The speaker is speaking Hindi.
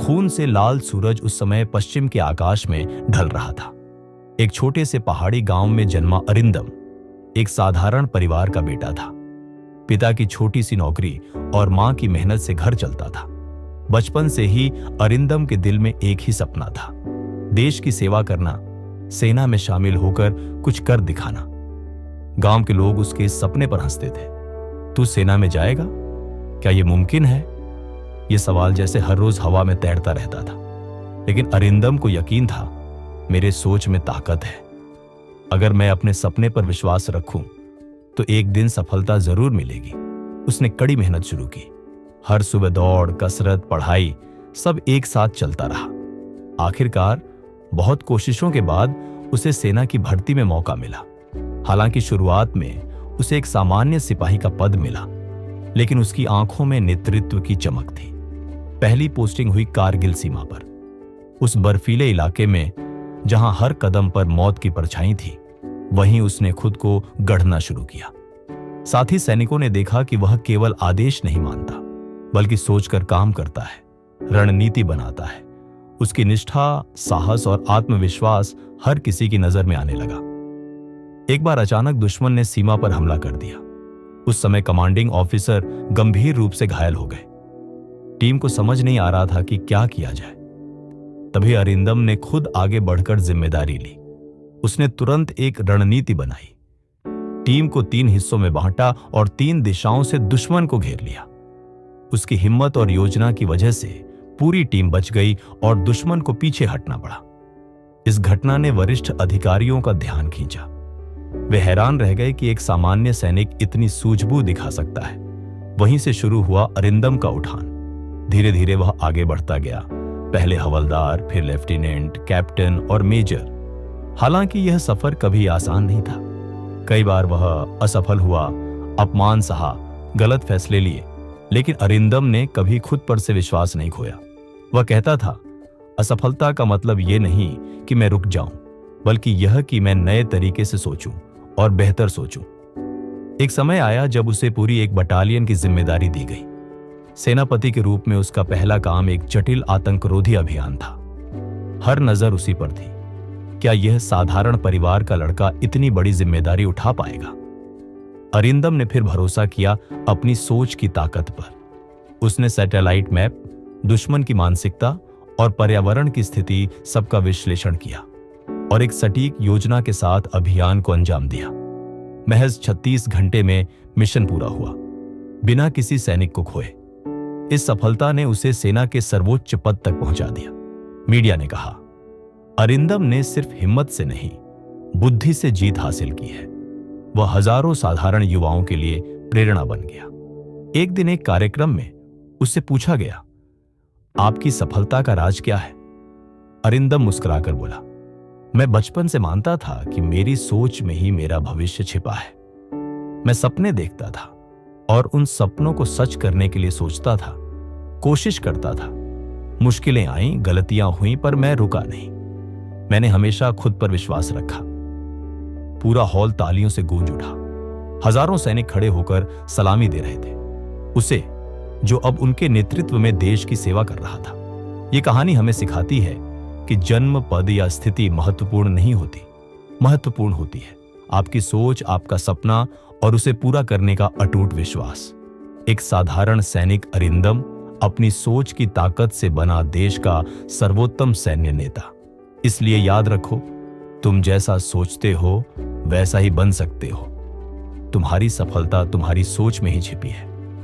खून से लाल सूरज उस समय पश्चिम के आकाश में ढल रहा था। एक छोटे से पहाड़ी गांव में जन्मा अरिंदम एक साधारण परिवार का बेटा था। पिता की छोटी सी नौकरी और मां की मेहनत से घर चलता था। बचपन से ही अरिंदम के दिल में एक ही सपना था, देश की सेवा करना, सेना में शामिल होकर कुछ कर दिखाना। गांव के लोग उसके इस सपने पर हंसते थे। तू सेना में जाएगा? क्या यह मुमकिन है? यह सवाल जैसे हर रोज हवा में तैरता रहता था। लेकिन अरिंदम को यकीन था, मेरे सोच में ताकत है। अगर मैं अपने सपने पर विश्वास रखूं तो एक दिन सफलता जरूर मिलेगी। उसने कड़ी मेहनत शुरू की। हर सुबह दौड़, कसरत, पढ़ाई सब एक साथ चलता रहा। आखिरकार बहुत कोशिशों के बाद उसे सेना की भर्ती में मौका मिला। हालांकि शुरुआत में उसे एक सामान्य सिपाही का पद मिला, लेकिन उसकी आंखों में नेतृत्व की चमक थी। पहली पोस्टिंग हुई कारगिल सीमा पर। उस बर्फीले इलाके में जहां हर कदम पर मौत की परछाई थी, वहीं उसने खुद को गढ़ना शुरू किया। साथी सैनिकों ने देखा कि वह केवल आदेश नहीं मानता, बल्कि सोचकर काम करता है, रणनीति बनाता है। उसकी निष्ठा, साहस और आत्मविश्वास हर किसी की नजर में आने लगा। एक बार अचानक दुश्मन ने सीमा पर हमला कर दिया। उस समय कमांडिंग ऑफिसर गंभीर रूप से घायल हो गए। टीम को समझ नहीं आ रहा था कि क्या किया जाए। तभी अरिंदम ने खुद आगे बढ़कर जिम्मेदारी ली। उसने तुरंत एक रणनीति बनाई, टीम को 3 हिस्सों में बांटा और 3 दिशाओं से दुश्मन को घेर लिया। उसकी हिम्मत और योजना की वजह से पूरी टीम बच गई और दुश्मन को पीछे हटना पड़ा। इस घटना ने वरिष्ठ अधिकारियों का ध्यान खींचा। वे हैरान रह गए कि एक सामान्य सैनिक इतनी सूझबूझ दिखा सकता है। वहीं से शुरू हुआ अरिंदम का उठान। धीरे धीरे वह आगे बढ़ता गया, पहले हवलदार, फिर लेफ्टिनेंट, कैप्टन और मेजर। हालांकि यह सफर कभी आसान नहीं था। कई बार वह असफल हुआ, अपमान सहा, गलत फैसले लिए, लेकिन अरिंदम ने कभी खुद पर से विश्वास नहीं खोया। वह कहता था, असफलता का मतलब यह नहीं कि मैं रुक जाऊं, बल्कि यह कि मैं नए तरीके से सोचूं और बेहतर सोचूं। एक समय आया जब उसे पूरी एक बटालियन की जिम्मेदारी दी गई। सेनापति के रूप में उसका पहला काम एक जटिल आतंकरोधी अभियान था। हर नजर उसी पर थी। क्या यह साधारण परिवार का लड़का इतनी बड़ी जिम्मेदारी उठा पाएगा? अरिंदम ने फिर भरोसा किया अपनी सोच की ताकत पर। उसने सैटेलाइट मैप, दुश्मन की मानसिकता और पर्यावरण की स्थिति सबका विश्लेषण किया और एक सटीक योजना के साथ अभियान को अंजाम दिया। महज 36 घंटे में मिशन पूरा हुआ, बिना किसी सैनिक को खोए। इस सफलता ने उसे सेना के सर्वोच्च पद तक पहुंचा दिया। मीडिया ने कहा, अरिंदम ने सिर्फ हिम्मत से नहीं, बुद्धि से जीत हासिल की है। वह हजारों साधारण युवाओं के लिए प्रेरणा बन गया। एक दिन एक कार्यक्रम में उससे पूछा गया, आपकी सफलता का राज क्या है? अरिंदम मुस्कुराकर बोला, मैं बचपन से मानता था कि मेरी सोच में ही मेरा भविष्य छिपा है। मैं सपने देखता था और उन सपनों को सच करने के लिए सोचता था, कोशिश करता था। मुश्किलें आईं, गलतियां हुईं, पर मैं रुका नहीं। मैंने हमेशा खुद पर विश्वास रखा। पूरा हॉल तालियों से गूंज उठा। हजारों सैनिक खड़े होकर सलामी दे रहे थे उसे, जो अब उनके नेतृत्व में देश की सेवा कर रहा था। यह कहानी हमें सिखाती है कि जन्म, पद या स्थिति महत्वपूर्ण नहीं होती। महत्वपूर्ण होती है आपकी सोच, आपका सपना और उसे पूरा करने का अटूट विश्वास। एक साधारण सैनिक अरिंदम अपनी सोच की ताकत से बना देश का सर्वोत्तम सैन्य नेता। इसलिए याद रखो, तुम जैसा सोचते हो वैसा ही बन सकते हो। तुम्हारी सफलता तुम्हारी सोच में ही छिपी है।